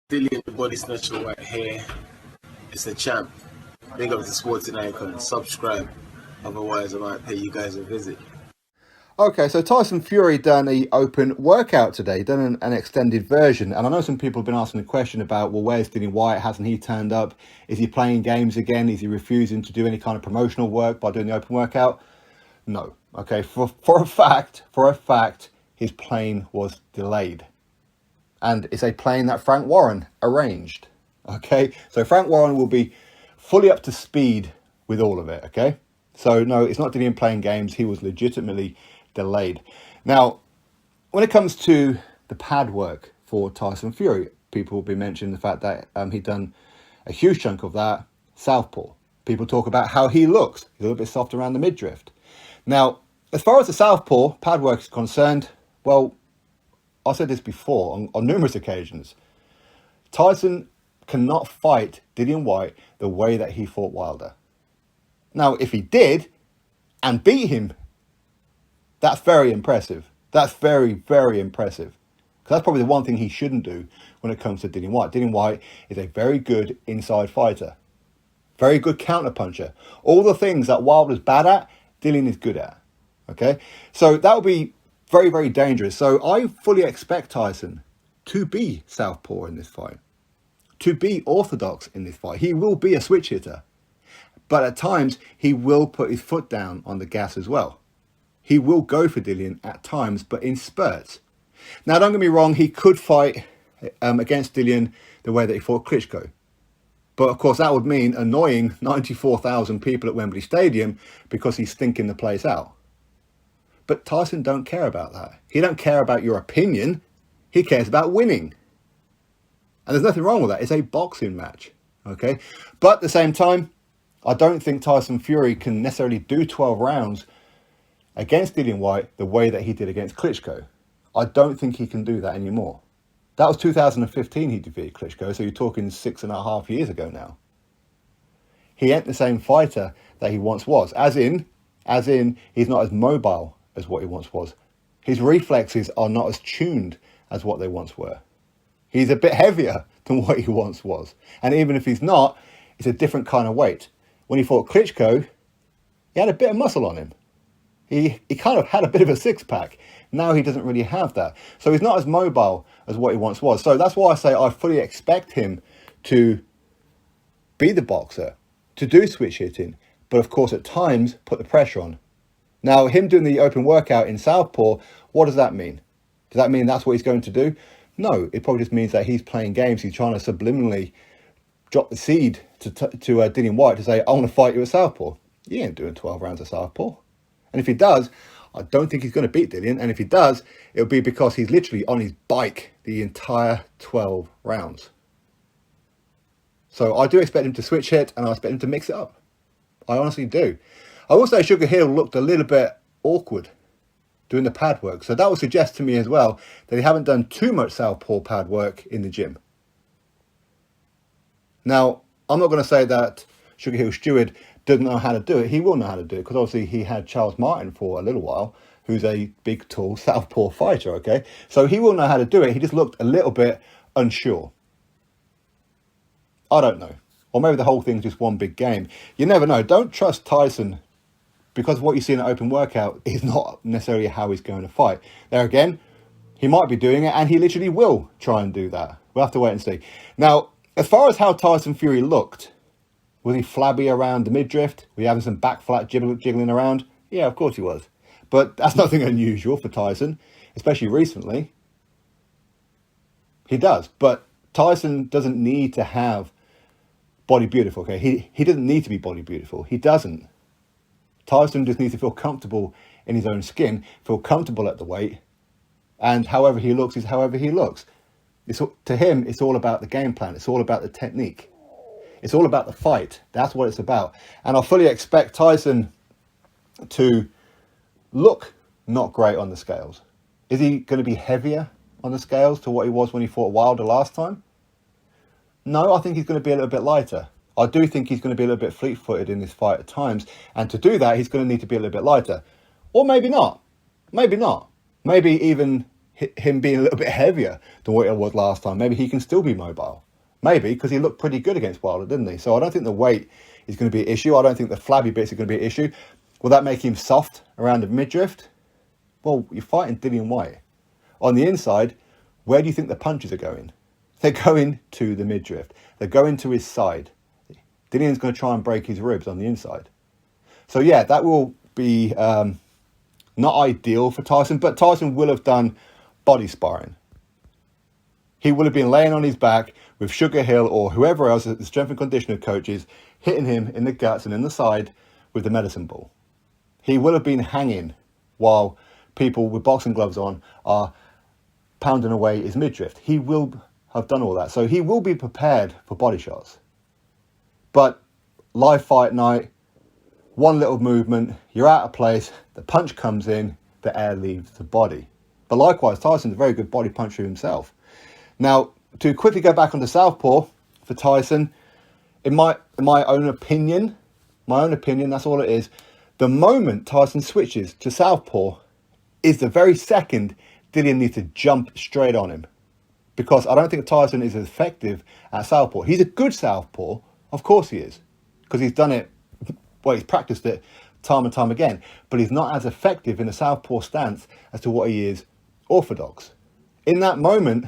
Dillian the Body Snatcher right here. It's a champ. Big up to Sporting Icon. Subscribe. Otherwise, I might pay you guys a visit. Okay, so Tyson Fury done an open workout today, done an extended version. And I know some people have been asking the question about, well, where's Dillian Whyte? Hasn't he turned up? Is he playing games again? Is he refusing to do any kind of promotional work by doing the open workout? No. Okay, for a fact, his plane was delayed. And it's a plane that Frank Warren arranged. Okay, so Frank Warren will be fully up to speed with all of it. Okay, so no, it's not Dillian playing games. He was legitimately delayed. Now, when it comes to the pad work for Tyson Fury, people will be mentioning the fact that he'd done a huge chunk of that southpaw. People talk about how he looks. He's a little bit soft around the midriff. Now, as far as the southpaw pad work is concerned, well, I said this before on numerous occasions. Tyson cannot fight Dillian Whyte the way that he fought Wilder. Now, if he did and beat him, that's very impressive. That's very, very impressive. Because that's probably the one thing he shouldn't do when it comes to Dillian Whyte. Dillian Whyte is a very good inside fighter. Very good counterpuncher. All the things that Wilder's bad at, Dillian is good at. Okay? So that would be very, very dangerous. So I fully expect Tyson to be southpaw in this fight. To be orthodox in this fight. He will be a switch hitter. But at times, he will put his foot down on the gas as well. He will go for Dillian at times, but in spurts. Now, don't get me wrong, he could fight against Dillian the way that he fought Klitschko. But of course, that would mean annoying 94,000 people at Wembley Stadium because he's stinking the place out. But Tyson don't care about that. He don't care about your opinion. He cares about winning. And there's nothing wrong with that. It's a boxing match. Okay? But at the same time, I don't think Tyson Fury can necessarily do 12 rounds against Dillian Whyte the way that he did against Klitschko. I don't think he can do that anymore. That was 2015 he defeated Klitschko, so you're talking 6.5 years ago now. He ain't the same fighter that he once was. As in, he's not as mobile as what he once was. His reflexes are not as tuned as what they once were. He's a bit heavier than what he once was. And even if he's not, it's a different kind of weight. When he fought Klitschko, he had a bit of muscle on him. He kind of had a bit of a six-pack. Now he doesn't really have that. So he's not as mobile as what he once was. So that's why I say I fully expect him to be the boxer, to do switch hitting, but of course at times put the pressure on. Now, him doing the open workout in southpaw, what does that mean? Does that mean that's what he's going to do? No, it probably just means that he's playing games. He's trying to subliminally drop the seed to Dillian Whyte to say, I want to fight you at southpaw. He ain't doing 12 rounds of southpaw. And if he does, I don't think he's going to beat Dillian. And if he does, it'll be because he's literally on his bike the entire 12 rounds. So I do expect him to switch hit and I expect him to mix it up. I honestly do. I will say Sugar Hill looked a little bit awkward doing the pad work. So that would suggest to me as well that they haven't done too much southpaw pad work in the gym. Now, I'm not going to say that Sugar Hill Stewart doesn't know how to do it. He will know how to do it because obviously he had Charles Martin for a little while, who's a big, tall southpaw fighter, okay? So he will know how to do it. He just looked a little bit unsure. I don't know. Or maybe the whole thing's just one big game. You never know. Don't trust Tyson because what you see in an open workout is not necessarily how he's going to fight. There again, he might be doing it and he literally will try and do that. We'll have to wait and see. Now, as far as how Tyson Fury looked, was he flabby around the midriff? Were you having some back flat jiggling around? Yeah, of course he was. But that's nothing unusual for Tyson, especially recently. He does. But Tyson doesn't need to have body beautiful, okay? He doesn't need to be body beautiful. He doesn't. Tyson just needs to feel comfortable in his own skin, feel comfortable at the weight, and however he looks is however he looks. To him, it's all about the game plan. It's all about the technique. It's all about the fight. That's what it's about. And I fully expect Tyson to look not great on the scales. Is he going to be heavier on the scales to what he was when he fought Wilder last time? No, I think he's going to be a little bit lighter. I do think he's going to be a little bit fleet-footed in this fight at times. And to do that, he's going to need to be a little bit lighter. Or maybe not. Maybe not. Maybe even him being a little bit heavier than what it was last time. Maybe he can still be mobile. Maybe, because he looked pretty good against Wilder, didn't he? So I don't think the weight is going to be an issue. I don't think the flabby bits are going to be an issue. Will that make him soft around the midriff? Well, you're fighting Dillian Whyte. On the inside, where do you think the punches are going? They're going to the midriff. They're going to his side. Dillian's going to try and break his ribs on the inside. So yeah, that will be not ideal for Tyson, but Tyson will have done body sparring. He will have been laying on his back with Sugar Hill or whoever else, the strength and conditioning coaches, hitting him in the guts and in the side with the medicine ball. He will have been hanging while people with boxing gloves on are pounding away his midriff. He will have done all that. So he will be prepared for body shots. But live fight night, one little movement, you're out of place, the punch comes in, the air leaves the body. But likewise, Tyson's a very good body puncher himself. Now, to quickly go back on the southpaw for Tyson, in my own opinion, that's all it is. The moment Tyson switches to southpaw is the very second Dillian needs to jump straight on him. Because I don't think Tyson is as effective at southpaw. He's a good southpaw, of course he is. Because he's done it, well, he's practiced it time and time again. But he's not as effective in a southpaw stance as to what he is orthodox. In that moment,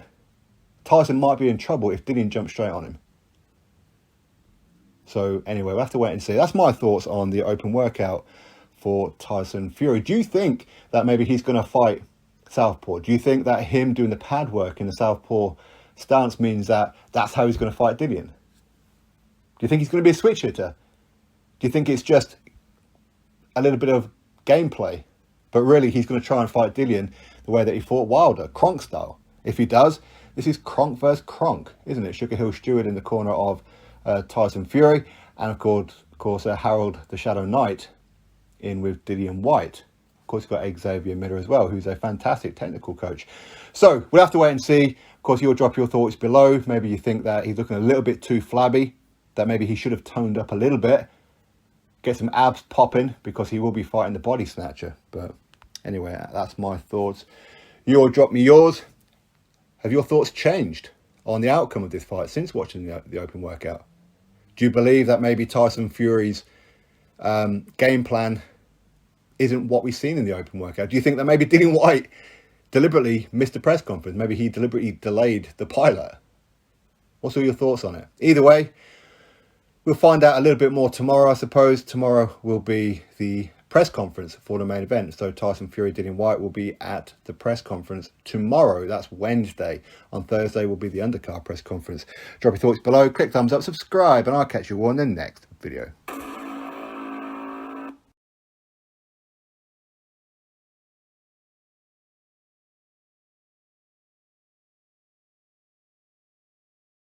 Tyson might be in trouble if Dillian jumps straight on him. So anyway, we'll have to wait and see. That's my thoughts on the open workout for Tyson Fury. Do you think that maybe he's going to fight southpaw? Do you think that him doing the pad work in the southpaw stance means that that's how he's going to fight Dillian? Do you think he's going to be a switch hitter? Do you think it's just a little bit of gameplay, but really he's going to try and fight Dillian the way that he fought Wilder, Kronk style? If he does, this is Kronk versus Kronk, isn't it? Sugar Hill Stewart in the corner of Tyson Fury, and of course Harold the Shadow Knight in with Dillian Whyte. Of course, you've got Xavier Miller as well, who's a fantastic technical coach. So we'll have to wait and see. Of course, you'll drop your thoughts below. Maybe you think that he's looking a little bit too flabby, that maybe he should have toned up a little bit, get some abs popping, because he will be fighting the body snatcher. But anyway, that's my thoughts. You'll drop me yours. Have your thoughts changed on the outcome of this fight since watching the open workout? Do you believe that maybe Tyson Fury's game plan isn't what we've seen in the open workout? Do you think that maybe Dillian Whyte deliberately missed the press conference? Maybe he deliberately delayed the pilot? What's all your thoughts on it? Either way, we'll find out a little bit more tomorrow, I suppose. Tomorrow will be the press conference for the main event. So Tyson Fury, Dillian Whyte will be at the press conference tomorrow. That's Wednesday. On Thursday will be the undercard press conference. Drop your thoughts below, click thumbs up, subscribe, and I'll catch you all in the next video.